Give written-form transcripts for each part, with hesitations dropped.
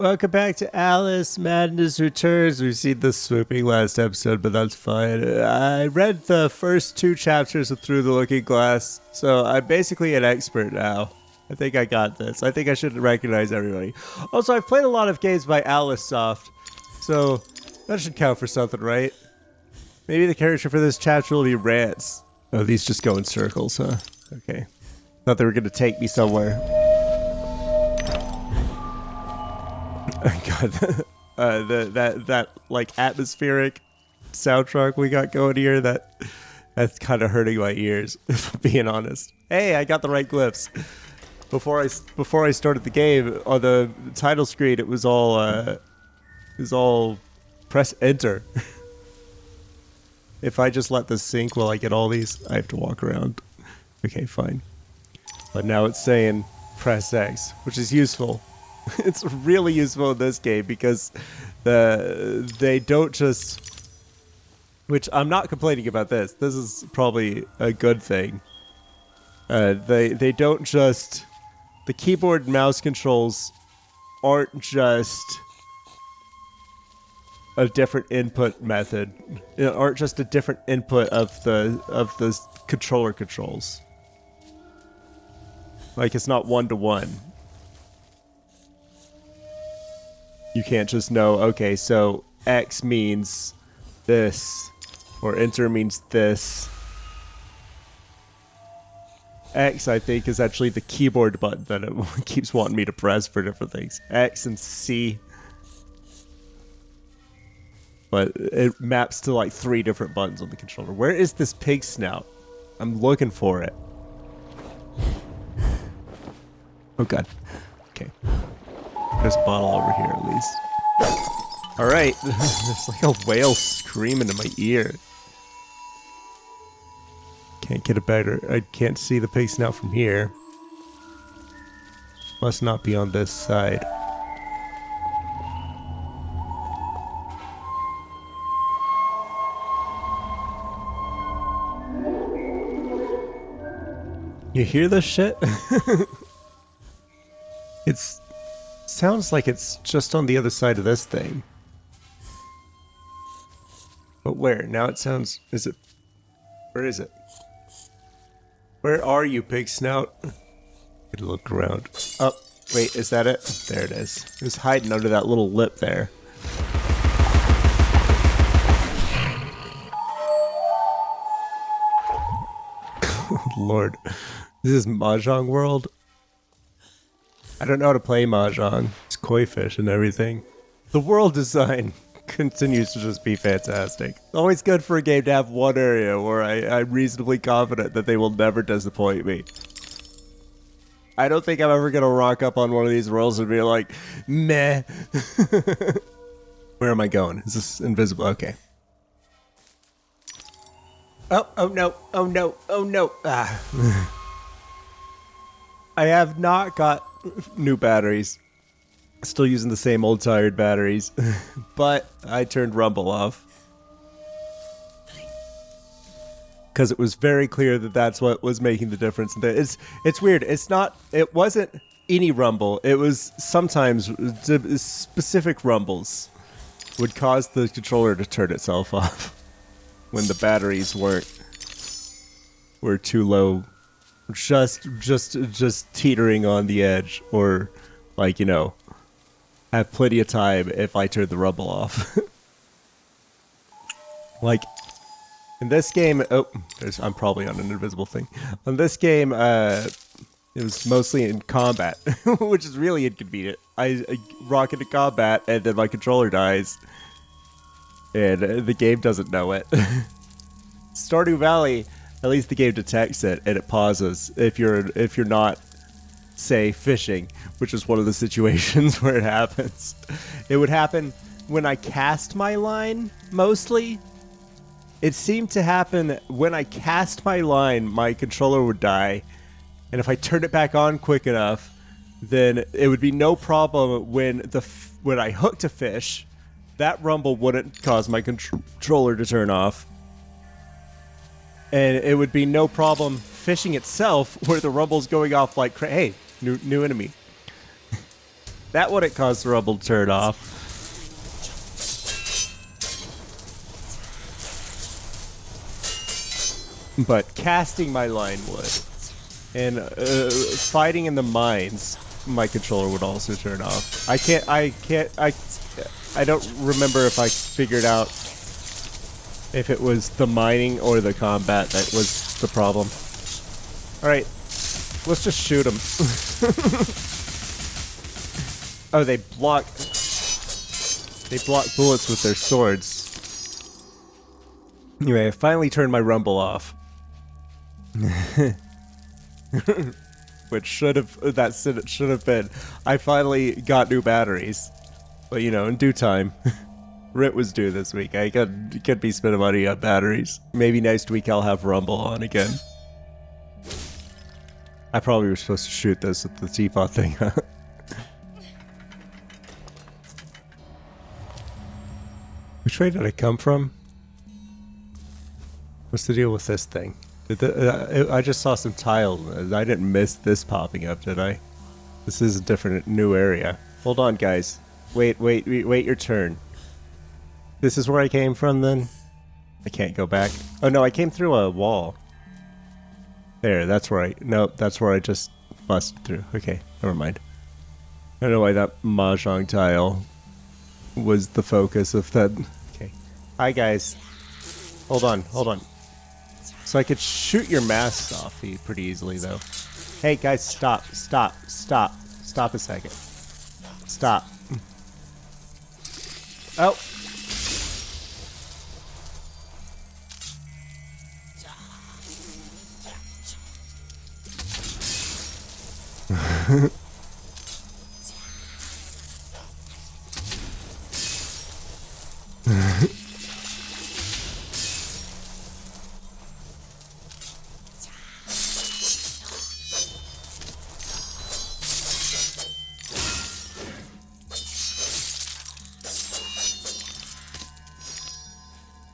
Welcome back to Alice Madness Returns. We've seen the swooping last episode, but that's fine. I read the first two chapters of Through the Looking Glass, so I'm basically an expert now. I think I got this. I think I should recognize everybody. Also, I've played a lot of games by Alice Soft, so that should count for something, right? Maybe the character for this chapter will be Rance. Oh, these just go in circles, huh? Okay. Thought they were going to take me somewhere. God, that like atmospheric soundtrack we got going here, that's kind of hurting my ears, if I'm being honest. Hey, I got the right glyphs. Before I started the game, on the title screen, it was all press enter. If I just let this sync while I get all these, I have to walk around. Okay, fine. But now it's saying press X, which is useful. It's really useful in this game because they don't just... Which, I'm not complaining about this. This is probably a good thing. They don't just... The keyboard and mouse controls aren't just a different input method. Aren't just a different input of the controller controls. Like, it's not one-to-one. You can't just know, okay, so X means this, or enter means this. X, I think, is actually the keyboard button that it keeps wanting me to press for different things. X and C. But it maps to like 3 different buttons on the controller. Where is this pig snout? I'm looking for it. Oh god. Okay. There's a bottle over here at least. Alright. There's like a whale screaming in my ear. Can't get a better. I can't see the pig snout from here. Must not be on this side. You hear this shit? It's... Sounds like it's just on the other side of this thing. But where? Now it sounds... Is it... Where is it? Where are you, pig snout? Gotta look around. Oh, wait, is that it? There it is. It was hiding under that little lip there. Lord. This is Mahjong World? I don't know how to play Mahjong. It's koi fish and everything. The world design continues to just be fantastic. Always good for a game to have one area where I'm reasonably confident that they will never disappoint me. I don't think I'm ever going to rock up on one of these worlds and be like, meh. Where am I going? Is this invisible? Okay. Oh no, oh no, oh no. Ah. I have not got new batteries. Still using the same old tired batteries. But I turned Rumble off. Because it was very clear that that's what was making the difference. It's weird. It wasn't any rumble. It was sometimes specific rumbles would cause the controller to turn itself off. When the batteries were too low. Just teetering on the edge, or like, you know, have plenty of time if I turn the rumble off. Like in this game, I'm probably on an invisible thing. On this game, it was mostly in combat, which is really inconvenient. I rock into combat and then my controller dies, and the game doesn't know it. Stardew Valley. At least the game detects it and it pauses if you're not, say, fishing, which is one of the situations where it happens. It would happen when I cast my line, mostly. It seemed to happen when I cast my line, my controller would die, and if I turned it back on quick enough, then it would be no problem when I hooked a fish, that rumble wouldn't cause my controller to turn off. And it would be no problem fishing itself where the rumble's going off like hey, new enemy. That wouldn't cause the rumble to turn off. But casting my line would. And fighting in the mines, my controller would also turn off. I don't remember if I figured out if it was the mining or the combat that was the problem. Alright, let's just shoot them. Oh, they block bullets with their swords. Anyway, I finally turned my rumble off. Which should have been. I finally got new batteries. But you know, in due time. Rit was due this week. I could be spending money on batteries. Maybe next week I'll have rumble on again. I probably was supposed to shoot this with the teapot thing, huh? Which way did I come from? What's the deal with this thing? I just saw some tiles. I didn't miss this popping up, did I? This is a different, new area. Hold on, guys. Wait your turn. This is where I came from, then? I can't go back. Oh, no, I came through a wall. There, that's where nope, that's where I just busted through. Okay, never mind. I don't know why that mahjong tile was the focus of that. Okay. Hi, guys. Hold on. So I could shoot your masks off pretty easily, though. Hey, guys, stop. Stop a second. Stop. Oh.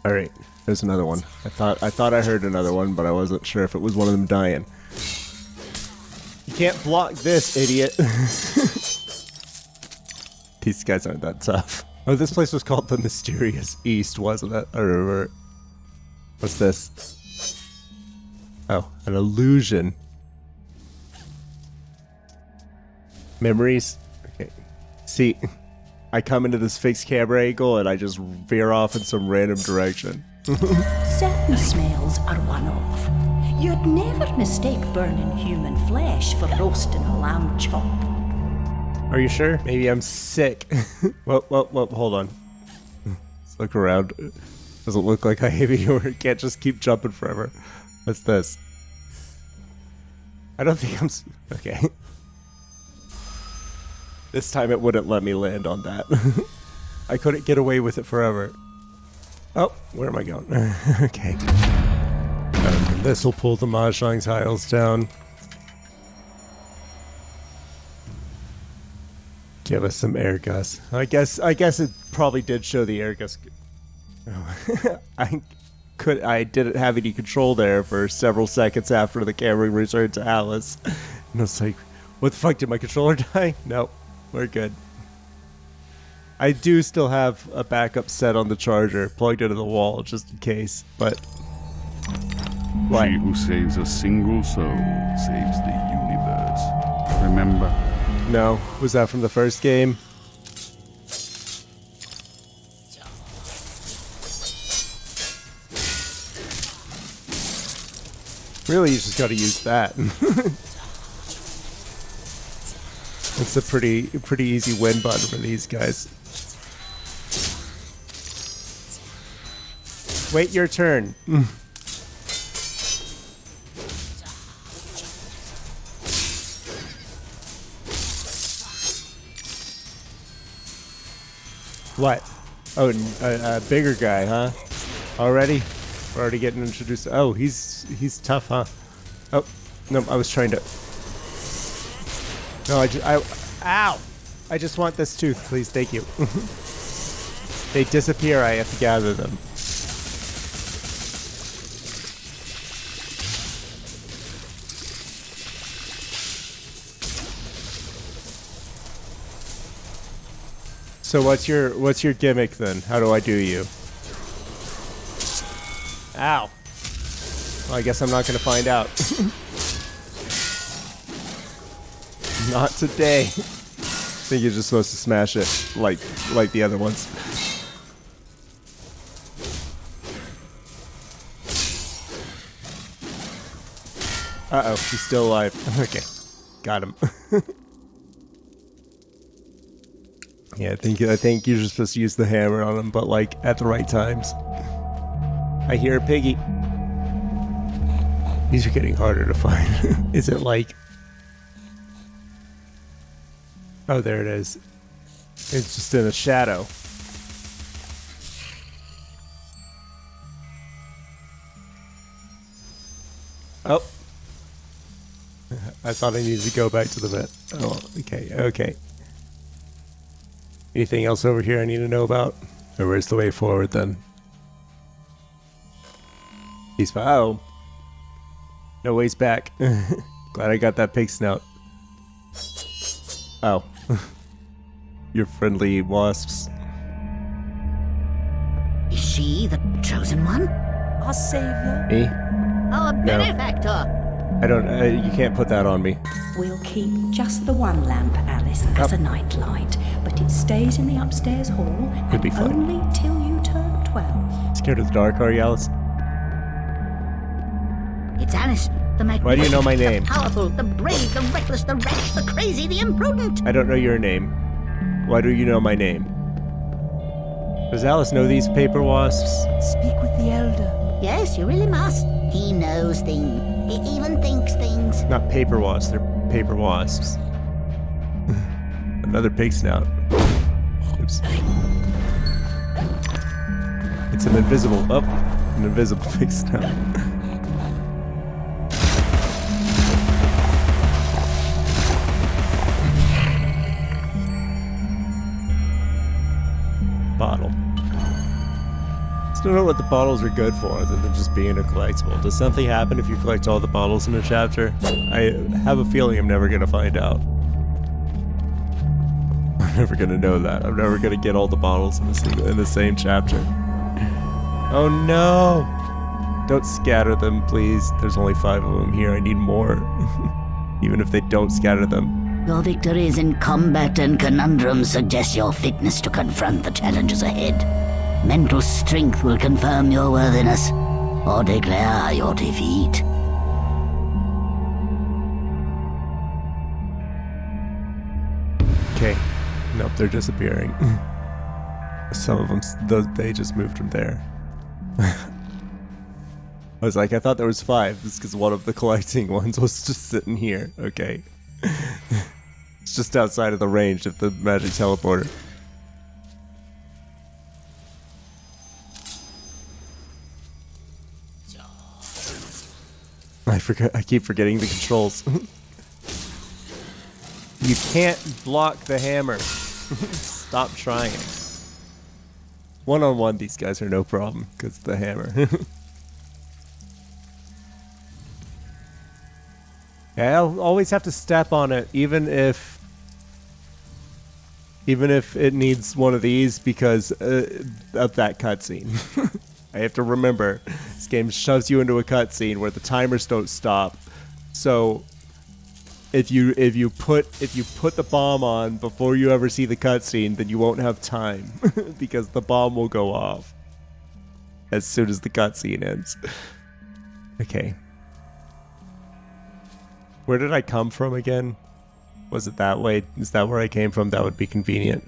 All right, there's another one. I thought I heard another one, but I wasn't sure if it was one of them dying. You can't block this, idiot. These guys aren't that tough. Oh, this place was called the Mysterious East, wasn't it? I remember. What's this? Oh, an illusion. Memories? Okay. See, I come into this fixed camera angle and I just veer off in some random direction. Certain smells are one-off. You'd never mistake burning human flesh for roasting a lamb chop. Are you sure? Maybe I'm sick. Well, hold on. Let's look around. Doesn't look like I have you. Can't just keep jumping forever. What's this? I don't think I'm... Okay. This time it wouldn't let me land on that. I couldn't get away with it forever. Oh, where am I going? Okay. This will pull the mahjong tiles down. Give us some air gus. I guess it probably did show the air gus. Oh. I didn't have any control there for several seconds after the camera returned to Alice. And I was like, what the fuck, did my controller die? Nope, we're good. I do still have a backup set on the charger plugged into the wall just in case, but... What? She who saves a single soul saves the universe. Remember? No. Was that from the first game? Really, you just gotta use that. It's a pretty easy win button for these guys. Wait your turn. What? Oh, a bigger guy, huh? Already? We're already getting introduced. Oh, he's tough, huh? Oh, no, I was trying to... No, ow! I just want this tooth, please, thank you. They disappear, I have to gather them. So what's your gimmick then? How do I do you? Ow. Well, I guess I'm not gonna find out. Not today. I think you're just supposed to smash it like the other ones. Uh-oh, he's still alive. Okay. Got him. Yeah, I think you're just supposed to use the hammer on him, but like at the right times. I hear a piggy. These are getting harder to find. Is it like... Oh, there it is. It's just in a shadow. Oh. I thought I needed to go back to the vet. Oh, okay. Anything else over here I need to know about? Or where's the way forward then? He's fine. Oh. No ways back. Glad I got that pig snout. Oh. Your friendly wasps. Is she the chosen one? Our savior? Me? Our No. benefactor? I don't, you can't put that on me. We'll keep just the one lamp, Alice, as a nightlight, but it stays in the upstairs hall Could be and fun. only till you turn 12. Scared of the dark, are you, Alice? It's Alice, the magnificent, Why do you know my name? the powerful, the brave, the reckless, the rash, the crazy, the imprudent. I don't know your name. Why do you know my name? Does Alice know these paper wasps? Speak with the elder. Yes, you really must. He knows things. He even thinks things. Not paper wasps, they're paper wasps. Another pig snout. Oops. It's an invisible pig snout. Bottle. Still don't know what the bottles are good for other than just being a collectible. Does something happen if you collect all the bottles in a chapter? I have a feeling I'm never gonna find out. I'm never gonna know that. I'm never gonna get all the bottles in the same chapter. Oh no! Don't scatter them, please. There's only 5 of them here. I need more. Even if they don't scatter them. Your victories in combat and conundrums suggest your fitness to confront the challenges ahead. Mental strength will confirm your worthiness or declare your defeat. Okay. Nope, they're disappearing. Some of them, they just moved from there. I was like, I thought there was 5. It's because one of the collecting ones was just sitting here. Okay. It's just outside of the range of the magic teleporter. I keep forgetting the controls. You can't block the hammer. Stop trying. One-on-one, these guys are no problem because of the hammer. Yeah, I'll always have to step on it, even if it needs one of these because of that cutscene. I have to remember, this game shoves you into a cutscene where the timers don't stop. So if you put the bomb on before you ever see the cutscene, then you won't have time because the bomb will go off as soon as the cutscene ends. Okay. Where did I come from again? Was it that way? Is that where I came from? That would be convenient.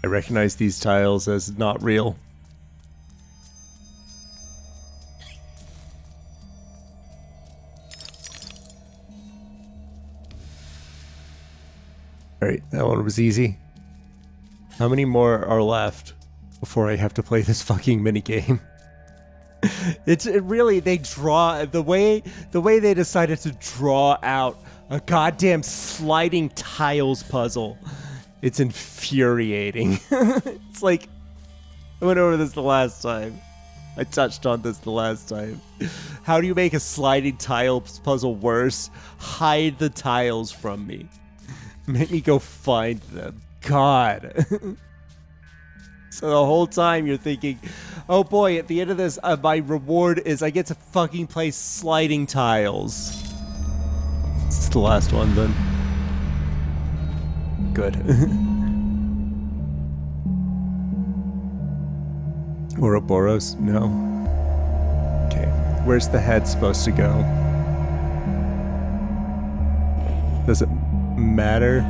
I recognize these tiles as not real. Alright, that one was easy. How many more are left before I have to play this fucking minigame? It really, they draw the way they decided to draw out a goddamn sliding tiles puzzle. It's infuriating. It's like, I went over this the last time. I touched on this the last time. How do you make a sliding tiles puzzle worse? Hide the tiles from me. Make me go find them. God. So the whole time you're thinking, oh boy, at the end of this, my reward is I get to fucking play sliding tiles. This is the last one then. Good. Ouroboros? No. Okay. Where's the head supposed to go? Does it matter?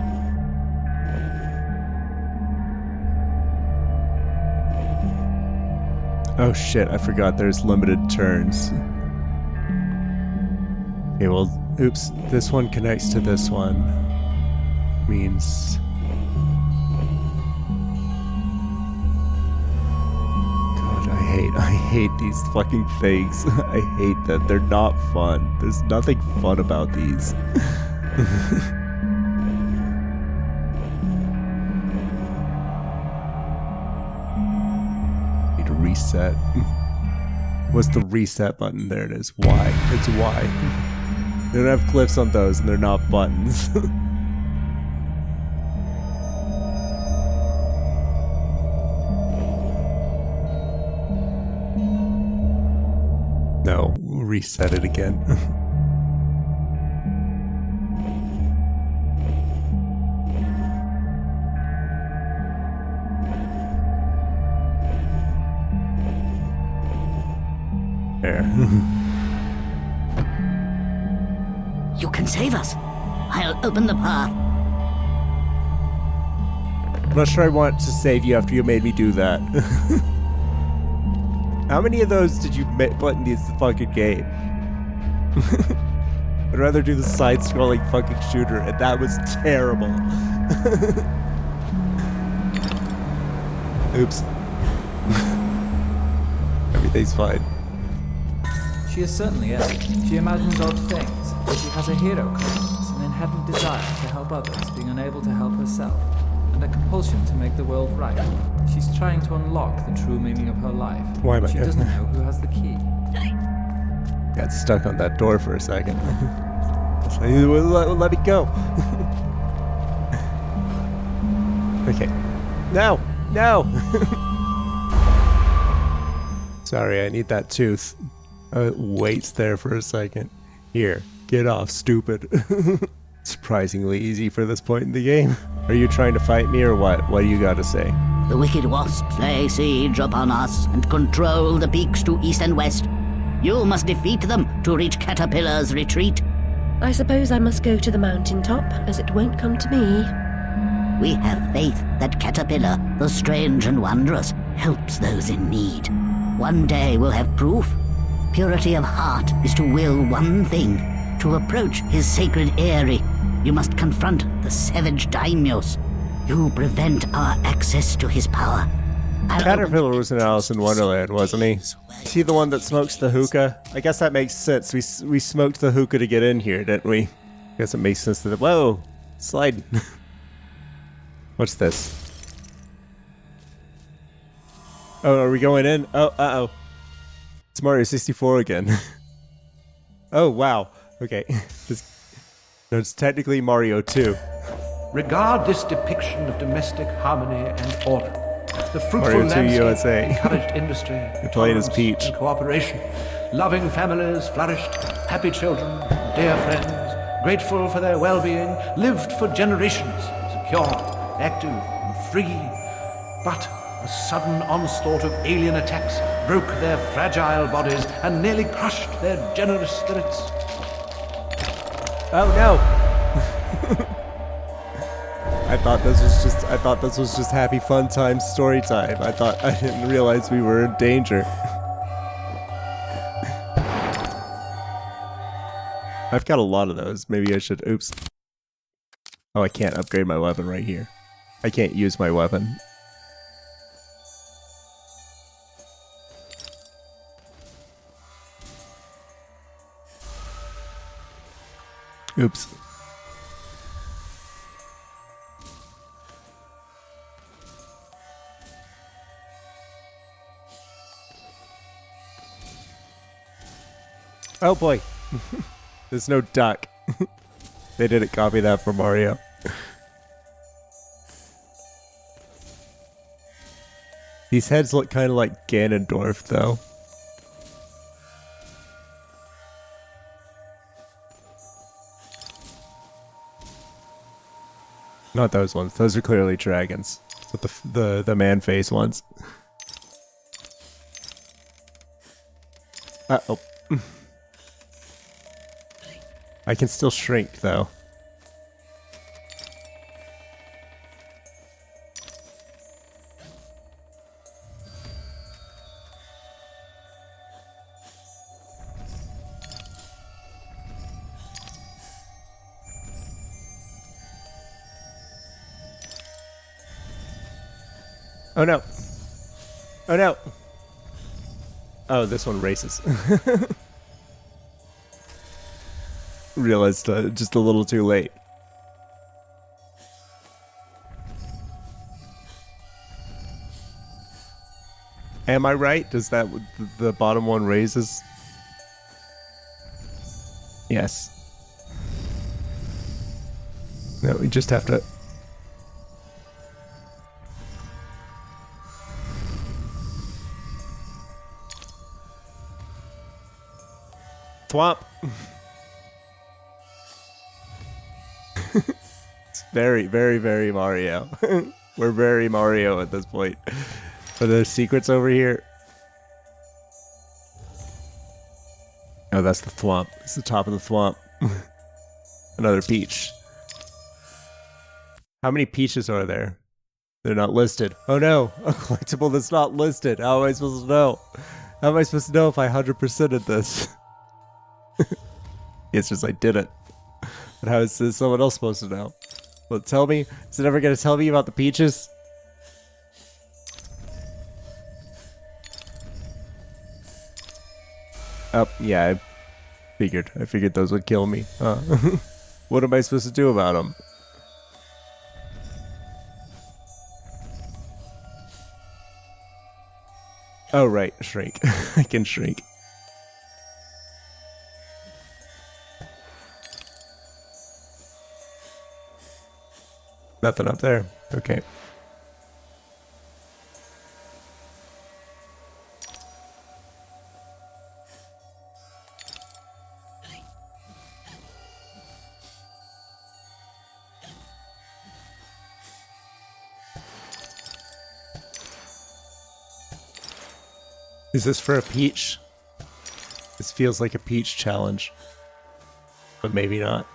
Oh shit, I forgot there's limited turns. Okay, well, oops, this one connects to this one. Means... God, I hate these fucking things. I hate them. They're not fun. There's nothing fun about these. Reset. What's the reset button? There it is. Y. It's Y. They don't have glyphs on those and they're not buttons. No, reset it again. There. You can save us. I'll open the path. I'm not sure I want to save you after you made me do that. How many of those did you put in this fucking game? I'd rather do the side-scrolling fucking shooter, and that was terrible. Oops. Everything's fine. She is certainly ill. She imagines odd things, but she has a hero complex, an inherent desire to help others, being unable to help herself, and a compulsion to make the world right. She's trying to unlock the true meaning of her life. Why am I She here? doesn't know who has the key. Got stuck on that door for a second. So let me go. Okay. No! No! Sorry, I need that tooth. It waits there for a second. Here, get off, stupid. Surprisingly easy for this point in the game. Are you trying to fight me or what? What do you got to say? The wicked wasps lay siege upon us and control the peaks to east and west. You must defeat them to reach Caterpillar's retreat. I suppose I must go to the mountaintop, as it won't come to me. We have faith that Caterpillar, the strange and wondrous, helps those in need. One day we'll have proof. Purity of heart is to will one thing, to approach his sacred eyrie. You must confront the savage daimyos. You prevent our access to his power. Caterpillar was in Alice in Wonderland, wasn't he? Is he the one that smokes the hookah? I guess that makes sense. We smoked the hookah to get in here, didn't we? I guess it makes sense that... Whoa! Slide. What's this? Oh, are we going in? Oh, uh-oh. It's Mario 64 again. Oh, wow. Okay. No, it's technically Mario 2. Regard this depiction of domestic harmony and order. The fruitful Mario 2 landscape USA. encouraged industry, You're playing as tolerance, Peach. and cooperation. Loving families flourished, happy children, dear friends, grateful for their well-being, lived for generations, secure, active, and free. But a sudden onslaught of alien attacks broke their fragile bodies and nearly crushed their generous spirits. Oh no! I thought this was just happy fun time story time. I didn't realize we were in danger. I've got a lot of those. Maybe I should... Oops. Oh, I can't upgrade my weapon right here. I can't use my weapon. Oops. Oh boy. There's no duck. They didn't copy that from Mario. These heads look kind of like Ganondorf, though. Not those ones. Those are clearly dragons. But the man face ones. Uh-oh. I can still shrink, though. Oh no. Oh no. Oh, this one races. Realized just a little too late. Am I right? Does that the bottom one raises? Yes. No, we just have to. Thwomp. It's very, very, very Mario. We're very Mario at this point. Are there secrets over here? Oh, that's the thwomp. It's the top of the thwomp. Another peach. How many peaches are there? They're not listed. Oh no, a collectible that's not listed. How am I supposed to know? How am I supposed to know if I 100%ed this? It's just I did it. But how is someone else supposed to know? Will it tell me? Is it ever going to tell me about the peaches? Oh, yeah, I figured those would kill me. What am I supposed to do about them? Oh, right, shrink. I can shrink. Nothing up there. Okay. Is this for a peach? This feels like a peach challenge. But maybe not.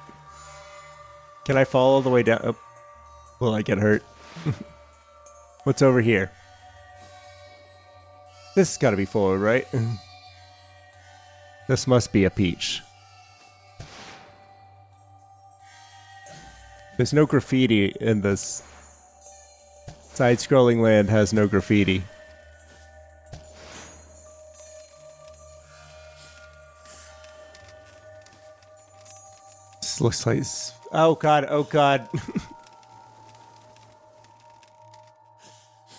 Can I fall all the way down? Oh. Will I get hurt? What's over here? This has got to be forward, right? This must be a peach. There's no graffiti in this. Side-scrolling land has no graffiti. This looks like... Oh god, oh god.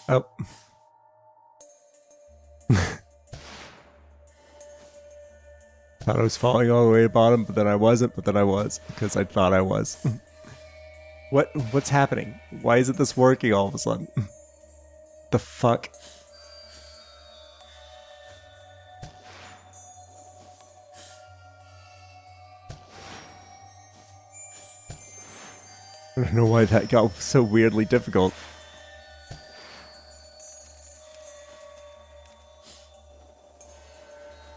Oh. Thought I was falling all the way to the bottom, but then I wasn't, but then I was, because I thought I was. What's happening? Why isn't this working all of a sudden? The fuck? I don't know why that got so weirdly difficult.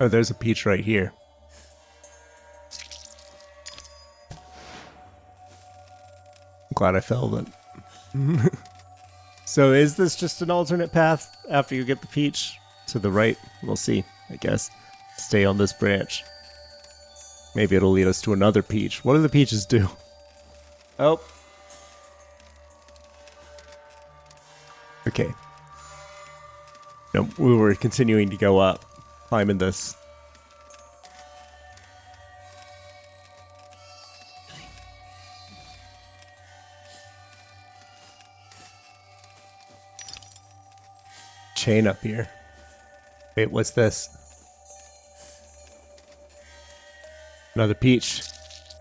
Oh, there's a peach right here. I'm glad I fell then. So is this just an alternate path after you get the peach? To the right? We'll see, I guess. Stay on this branch. Maybe it'll lead us to another peach. What do the peaches do? Oh. Okay. No, we were continuing to go up. Climbing this. Chain up here. Wait, what's this? Another peach.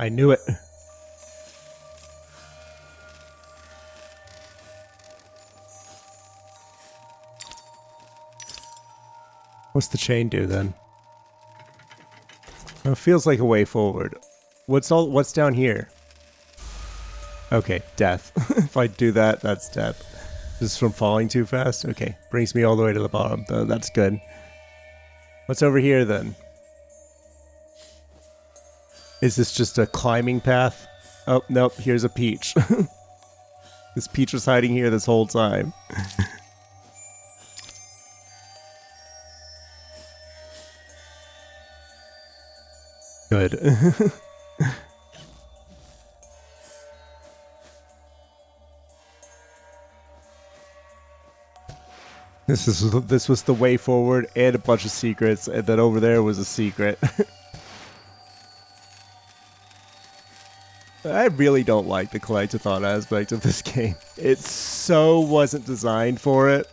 I knew it. What's the chain do then? It feels like a way forward. What's down here? Okay, death. If I do that, that's death. Just from falling too fast? Okay, brings me all the way to the bottom. That's good. What's over here then? Is this just a climbing path? Oh, nope, here's a peach. This peach was hiding here this whole time. Good. This was the way forward and a bunch of secrets, and then over there was a secret. I really don't like the collectathon aspect of this game. It so wasn't designed for it.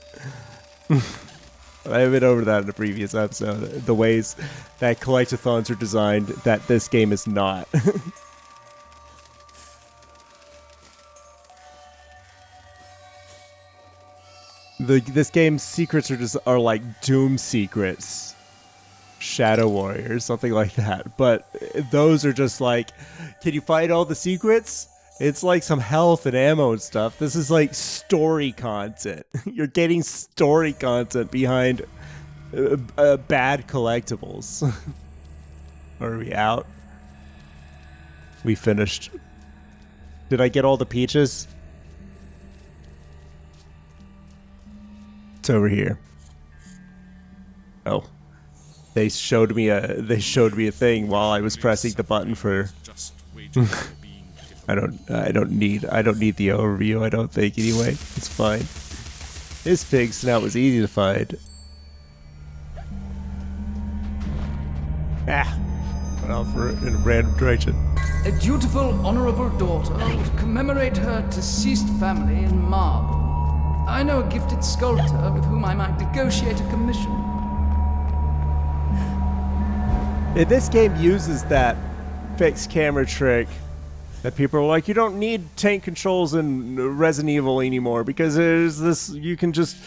I've been over that in a previous episode. The ways that collectathons are designed that this game is not. This game's secrets are like Doom secrets. Shadow Warriors, something like that. But those are just like, can you find all the secrets? It's like some health and ammo and stuff. This is like story content. You're getting story content behind bad collectibles. Are we out? We finished. Did I get all the peaches? It's over here. Oh. They showed me a thing while I was pressing the button for I don't need the overview, I don't think anyway. It's fine. This pig snout was easy to find. Went off in a random direction. A dutiful, honorable daughter would commemorate her deceased family in marble. I know a gifted sculptor with whom I might negotiate a commission. This game uses that fixed camera trick that people are like, you don't need tank controls in Resident Evil anymore because there's this, you can just,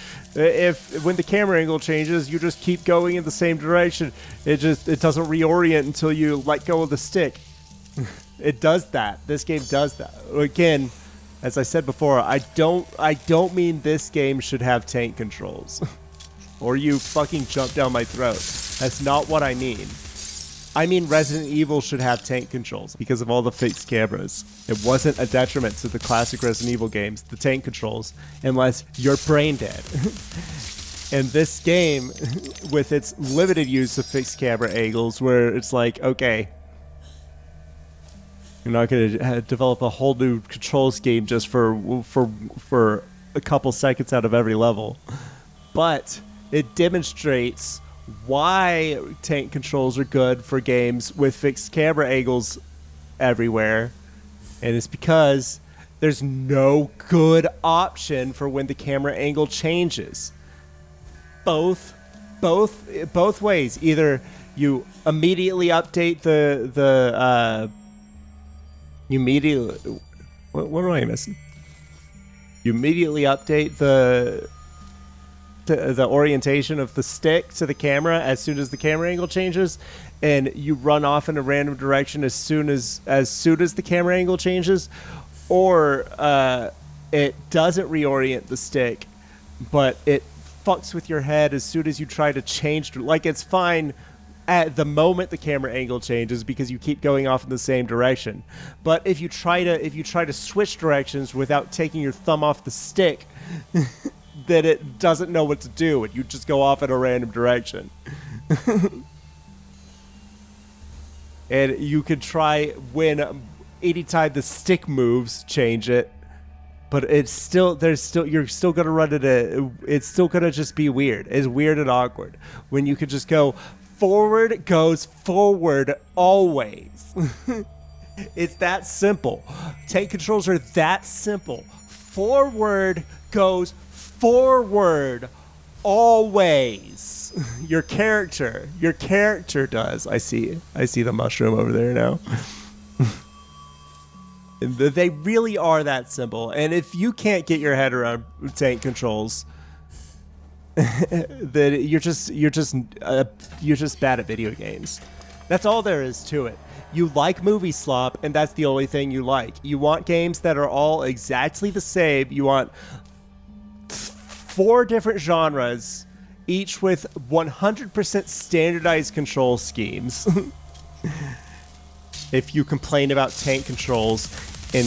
when the camera angle changes, you just keep going in the same direction. It doesn't reorient until you let go of the stick. It does that. This game does that. Again, as I said before, I don't mean this game should have tank controls. Or you fucking jump down my throat. That's not what I mean. I mean Resident Evil should have tank controls because of all the fixed cameras. It wasn't a detriment to the classic Resident Evil games, the tank controls, unless you're brain dead. And this game, with its limited use of fixed camera angles, where it's like, okay, you're not going to develop a whole new control scheme just for a couple seconds out of every level. But it demonstrates why tank controls are good for games with fixed camera angles everywhere, and it's because there's no good option for when the camera angle changes. Both ways. Either you immediately update what am I missing? You immediately update the orientation of the stick to the camera as soon as the camera angle changes, and you run off in a random direction as soon as the camera angle changes, or it doesn't reorient the stick, but it fucks with your head as soon as you try to change. Like, it's fine at the moment the camera angle changes because you keep going off in the same direction, but if you try to switch directions without taking your thumb off the stick, that it doesn't know what to do, and you just go off in a random direction. And you could try when anytime the stick moves, change it, but you're still gonna run into, it's still gonna just be weird. It's weird and awkward when you could just go forward goes forward always. It's that simple. Tank controls are that simple. Forward goes forward always. Your character does. I see the mushroom over there now. They really are that simple, and if you can't get your head around tank controls, that you're just bad at video games. That's all there is to it. You like movie slop, and that's the only thing you like. You want games that are all exactly the same. You want 4 different genres, each with 100% standardized control schemes. If you complain about tank controls in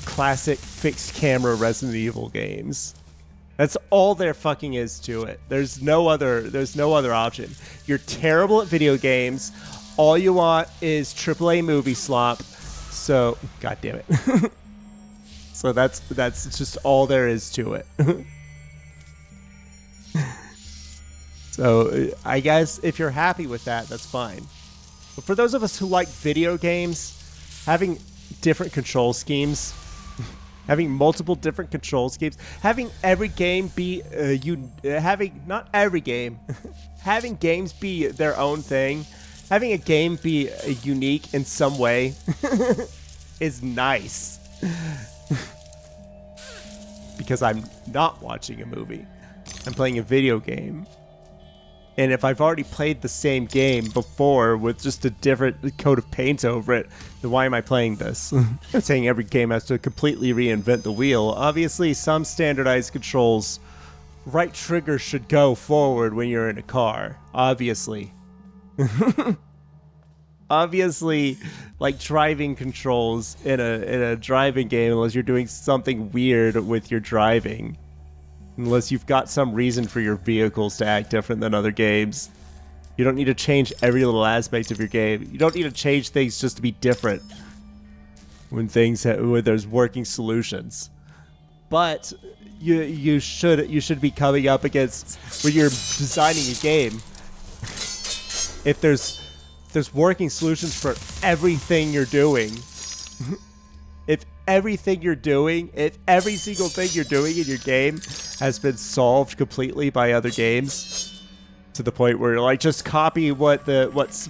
classic fixed camera Resident Evil games. That's all there fucking is to it. There's no other option. You're terrible at video games. All you want is AAA movie slop. So, god damn it. So that's just all there is to it. So, I guess if you're happy with that, that's fine. But for those of us who like video games, having different control schemes, having multiple different control schemes, having every game be not every game, having games be their own thing, having a game be unique in some way is nice. Because I'm not watching a movie. I'm playing a video game. And if I've already played the same game before with just a different coat of paint over it, then why am I playing this? I'm not saying every game has to completely reinvent the wheel. Obviously, some standardized controls, right trigger should go forward when you're in a car. Obviously. Obviously, like driving controls in a driving game, unless you're doing something weird with your driving. Unless you've got some reason for your vehicles to act different than other games. You don't need to change every little aspect of your game. You don't need to change things just to be different when there's working solutions. But you should be coming up against, when you're designing a game, if there's working solutions for everything you're doing. If every single thing you're doing in your game has been solved completely by other games, to the point where you're like, just copy what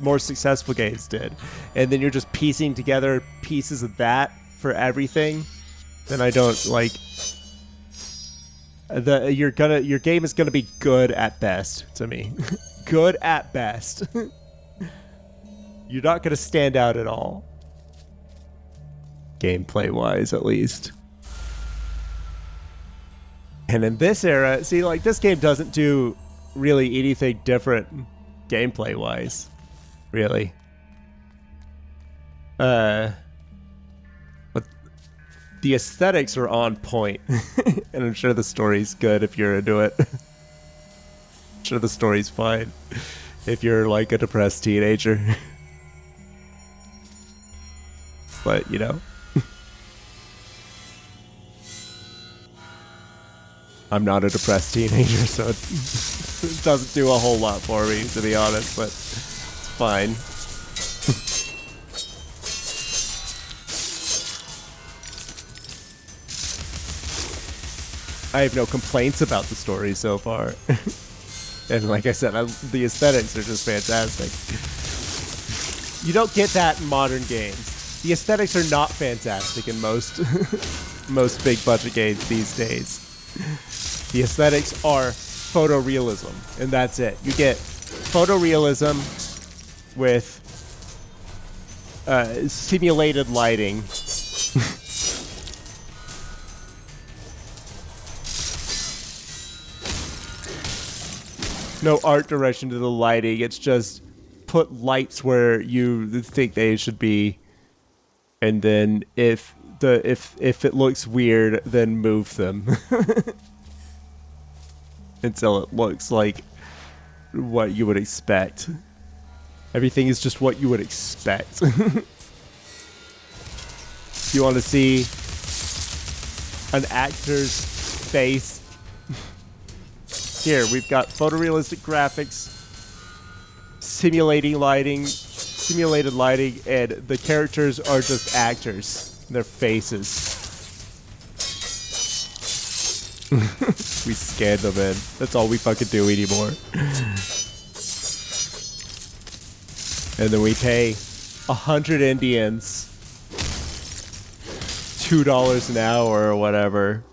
more successful games did, and then you're just piecing together pieces of that for everything, then I don't like your game is gonna be good at best to me. Good at best. You're not gonna stand out at all. Gameplay wise, at least. And in this era, see, like, this game doesn't do really anything different gameplay wise, really. But the aesthetics are on point. And I'm sure the story's good if you're into it. I'm sure the story's fine if you're like a depressed teenager. But, you know. I'm not a depressed teenager, so it doesn't do a whole lot for me, to be honest, but it's fine. I have no complaints about the story so far. And like I said, the aesthetics are just fantastic. You don't get that in modern games. The aesthetics are not fantastic in most most big budget games these days. The aesthetics are photorealism, and that's it. You get photorealism with simulated lighting. No art direction to the lighting. It's just put lights where you think they should be, and then if it looks weird, then move them. Until it looks like what you would expect. Everything is just what you would expect. If you want to see an actor's face, here we've got photorealistic graphics, simulated lighting, and the characters are just actors. Their faces. We scanned them in. That's all we fucking do anymore. And then we pay 100 Indians $2 an hour or whatever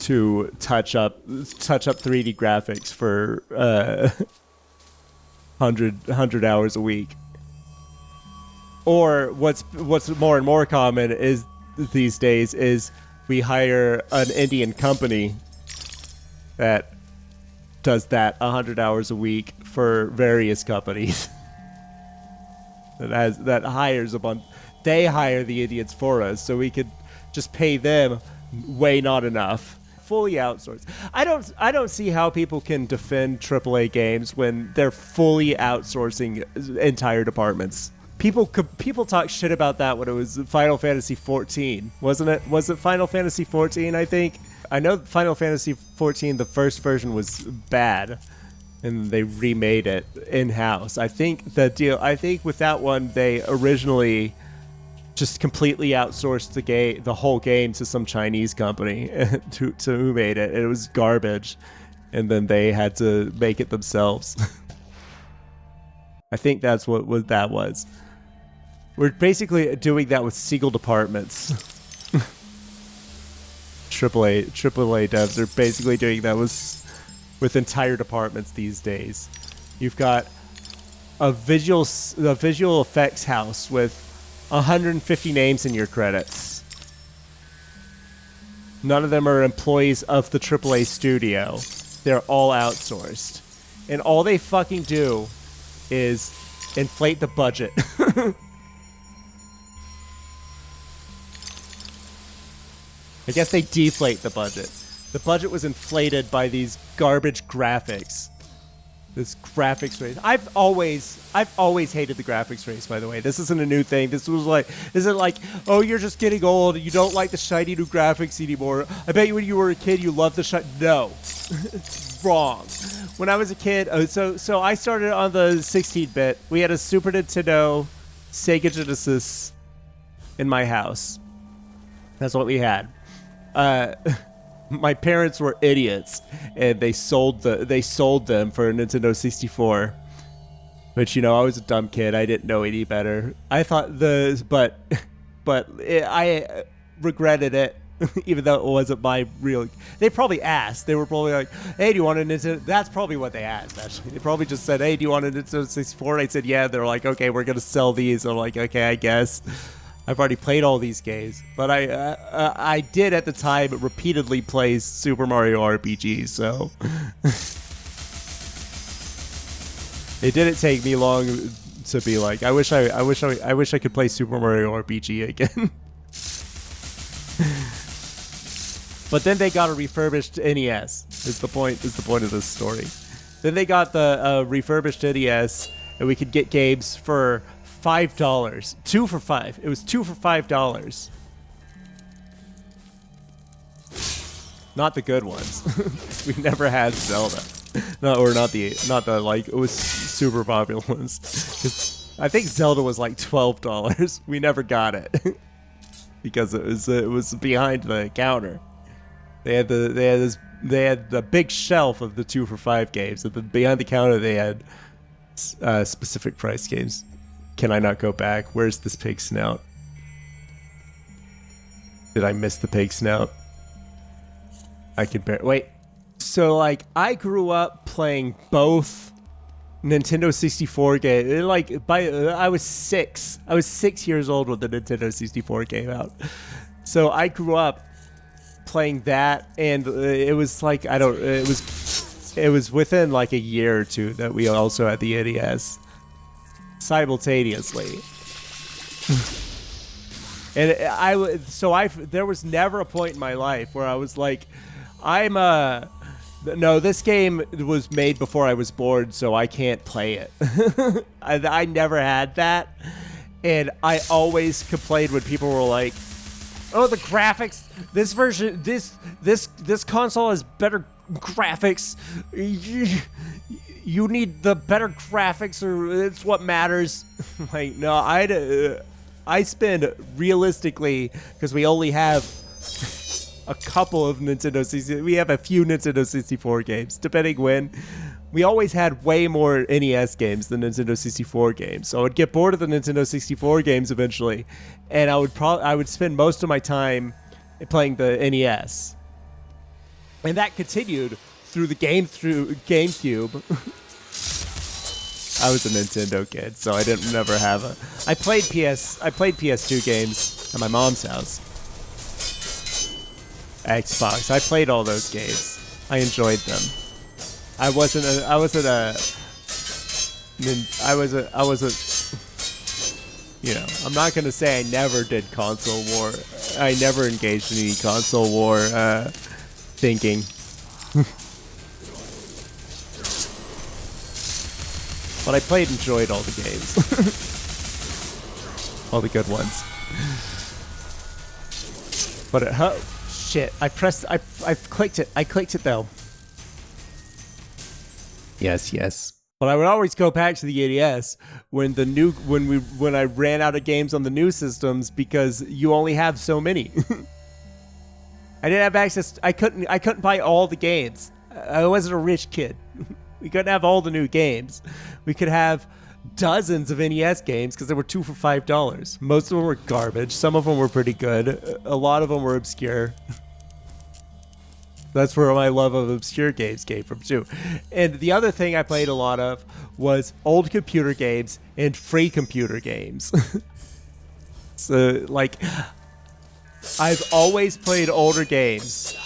to touch up 3D graphics for 100 hours a week. Or what's more and more common is these days is we hire an Indian company that does that 100 hours a week for various companies. that hires a bunch. They hire the Indians for us, so we could just pay them way not enough. Fully outsourced. I don't see how people can defend AAA games when they're fully outsourcing entire departments. People talk shit about that when it was Final Fantasy 14, wasn't it? Was it Final Fantasy 14? I think. I know Final Fantasy 14, the first version was bad, and they remade it in-house. I think with that one, they originally just completely outsourced the whole game to some Chinese company to who made it. It was garbage, and then they had to make it themselves. I think that's what that was. We're basically doing that with single departments. AAA devs are basically doing that with entire departments these days. You've got a visual effects house with 150 names in your credits. None of them are employees of the AAA studio. They're all outsourced. And all they fucking do is inflate the budget. I guess they deflate the budget. The budget was inflated by these garbage graphics. This graphics race. I've always hated the graphics race, by the way. This isn't a new thing. This isn't like, oh, you're just getting old. You don't like the shiny new graphics anymore. I bet you when you were a kid, you loved the shiny. No. Wrong. When I was a kid, so I started on the 16-bit. We had a Super Nintendo, Sega Genesis in my house. That's what we had. My parents were idiots, and they sold them for a Nintendo 64. Which, I was a dumb kid. I didn't know any better. I thought I regretted it, even though it wasn't my real. They probably asked. They were probably like, "Hey, do you want a Nintendo?" That's probably what they asked. Actually, they probably just said, "Hey, do you want a Nintendo 64?" And I said, "Yeah." They're like, "Okay, we're gonna sell these." I'm like, "Okay, I guess." I've already played all these games, but I did at the time repeatedly play Super Mario RPG, so it didn't take me long to be like, I wish I could play Super Mario RPG again. But then they got a refurbished NES. Is the point of this story? Then they got the refurbished NES, and we could get games for $5. 2 for $5. It was 2 for $5. Not the good ones. We never had Zelda. Not the like it was super popular ones. 'Cause I think Zelda was like $12. We never got it because it was behind the counter. They had the big shelf of the 2 for $5 games, and then behind the counter they had specific price games. Can I not go back? Where's this pig snout? Did I miss the pig snout? I could wait. So, like, I grew up playing both Nintendo 64 games. I was 6. I was 6 years old when the Nintendo 64 came out. So I grew up playing that, and it was like it was within like a year or two that we also had the NES. Simultaneously. And there was never a point in my life where I was like, no, this game was made before I was born, so I can't play it. I never had that, and I always complained when people were like, oh, the graphics, this version, this console has better graphics. You need the better graphics, or it's what matters. Like, no, I spend realistically, because we only have a couple of Nintendo 64. We have a few Nintendo 64 games, depending when. We always had way more NES games than Nintendo 64 games, so I would get bored of the Nintendo 64 games eventually, and I would spend most of my time playing the NES. And that continued through GameCube. I was a Nintendo kid, so I didn't never have a. I played PS2 games at my mom's house. Xbox. I played all those games. I enjoyed them. I was you know, I'm not gonna say I never did console war. I never engaged in any console war thinking. But I enjoyed all the games. All the good ones. But shit, I clicked it. I clicked it though. Yes. But I would always go back to the NES when I ran out of games on the new systems because you only have so many. I didn't have access. I couldn't buy all the games. I wasn't a rich kid. We couldn't have all the new games. We could have dozens of NES games because there were 2 for $5. Most of them were garbage. Some of them were pretty good. A lot of them were obscure. That's where my love of obscure games came from too. And the other thing I played a lot of was old computer games and free computer games. So, like, I've always played older games.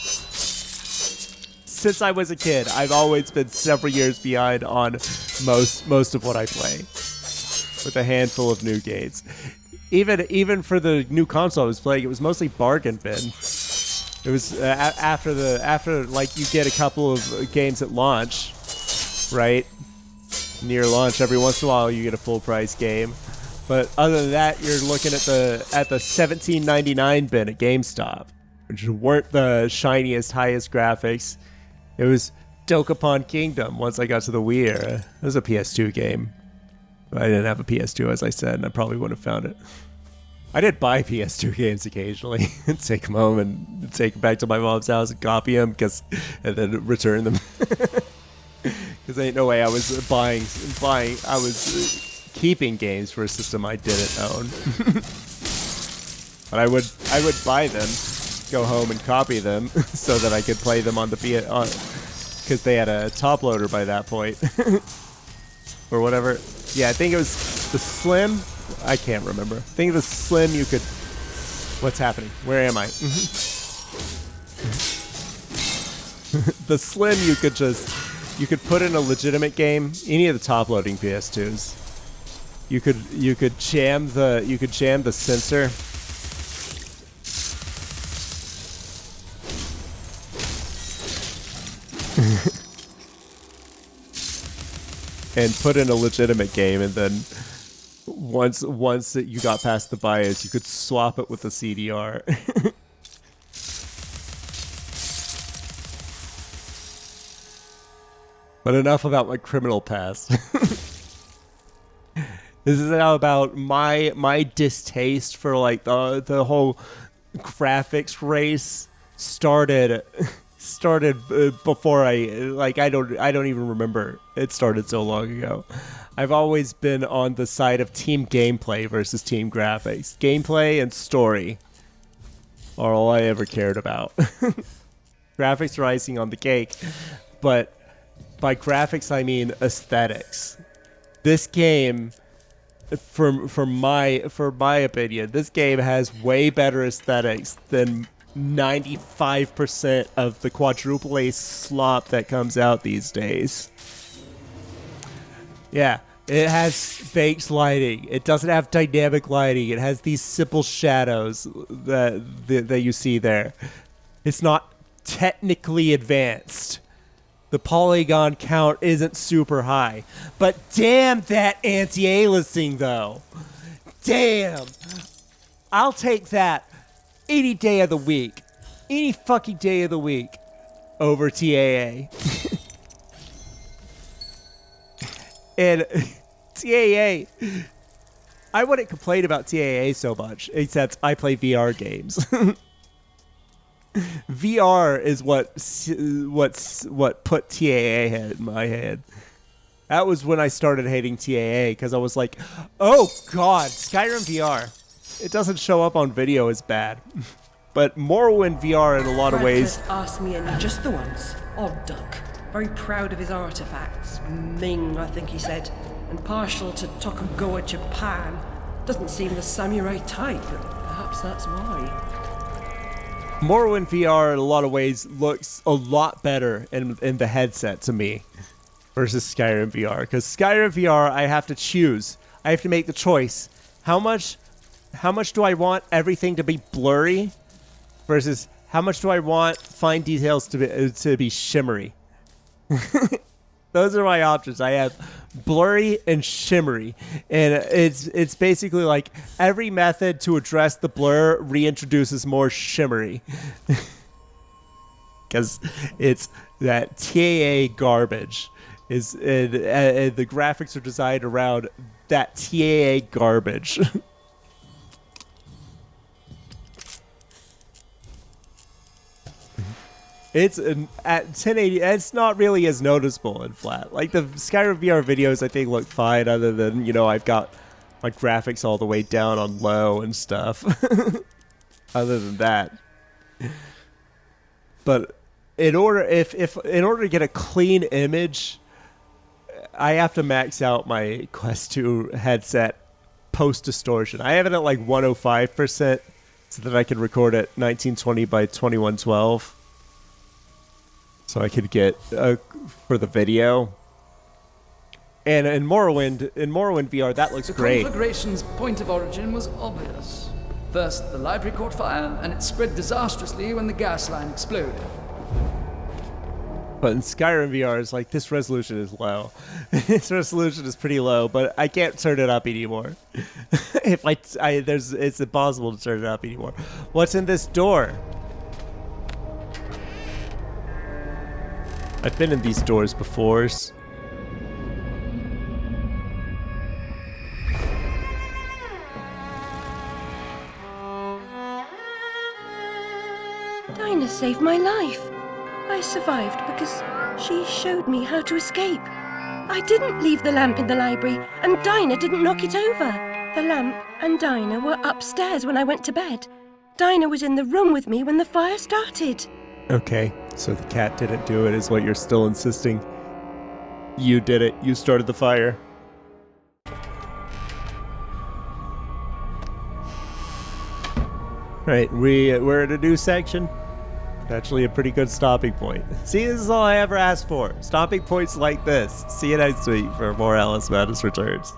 Since I was a kid, I've always been several years behind on most of what I play, with a handful of new games. Even for the new console I was playing, it was mostly bargain bin. It was after like you get a couple of games at launch, right? Near launch, every once in a while you get a full price game. But other than that, you're looking at the $17.99 bin at GameStop, which weren't the shiniest, highest graphics. It was Dokapon Kingdom once I got to the Wii era. It was a PS2 game. But I didn't have a PS2, as I said, and I probably wouldn't have found it. I did buy PS2 games occasionally and take them home and take them back to my mom's house and copy them and then return them. Because ain't no way I was buying. I was keeping games for a system I didn't own. But I would buy them, go home and copy them so that I could play them on the because they had a top loader by that point. Or whatever. Yeah, I think it was the Slim. I can't remember. I think the Slim you could... What's happening? Where am I? The Slim you could put in a legitimate game, any of the top loading PS2s. You could jam the sensor. And put in a legitimate game, and then once that you got past the BIOS, you could swap it with the CDR. But enough about my criminal past. This is now about my distaste for like the whole graphics race started before I don't even remember. It started so long ago. I've always been on the side of team gameplay versus team graphics. Gameplay and story are all I ever cared about. Graphics are icing on the cake, but by graphics I mean aesthetics. This game, for my opinion, this game has way better aesthetics than 95% of the quadruple A slop that comes out these days. Yeah, it has baked lighting. It doesn't have dynamic lighting. It has these simple shadows that you see there. It's not technically advanced. The polygon count isn't super high. But damn that anti-aliasing though. Damn. I'll take that any day of the week. Any fucking day of the week over TAA. And TAA, I wouldn't complain about TAA so much, except I play VR games. VR is what put TAA in my head. That was when I started hating TAA, because I was like, oh god, Skyrim VR. It doesn't show up on video as bad. but Morrowind VR in a lot of ways. Radcliffe asked me in just the once. Odd duck. Very proud of his artifacts. Ming, I think he said. And partial to Tokugawa Japan. Doesn't seem the samurai type, but perhaps that's why. Morrowind VR in a lot of ways looks a lot better in the headset to me versus Skyrim VR. Because Skyrim VR, I have to choose. I have to make the choice. How much do I want everything to be blurry versus how much do I want fine details to be shimmery? Those are my options. I have blurry and shimmery, and it's basically like every method to address the blur reintroduces more shimmery, because it's that TAA garbage. The graphics are designed around that TAA garbage. It's at 1080. It's not really as noticeable in flat. Like the Skyrim VR videos, I think look fine. Other than I've got my graphics all the way down on low and stuff. Other than that, but in order to get a clean image, I have to max out my Quest 2 headset post distortion. I have it at like 105% so that I can record at 1920 by 2112. So I could get for the video. And in Morrowind VR, that looks great. The conflagration's point of origin was obvious. First, the library caught fire, and it spread disastrously when the gas line exploded. But in Skyrim VR, it's like, this resolution is low. This resolution is pretty low, but I can't turn it up anymore. It's impossible to turn it up anymore. What's in this door? I've been in these doors before. Dinah saved my life. I survived because she showed me how to escape. I didn't leave the lamp in the library, and Dinah didn't knock it over. The lamp and Dinah were upstairs when I went to bed. Dinah was in the room with me when the fire started. Okay, so the cat didn't do it is what you're still insisting. You did it. You started the fire. Right, we're at a new section. Actually a pretty good stopping point. See, this is all I ever asked for. Stopping points like this. See you next week for more Alice Madness Returns.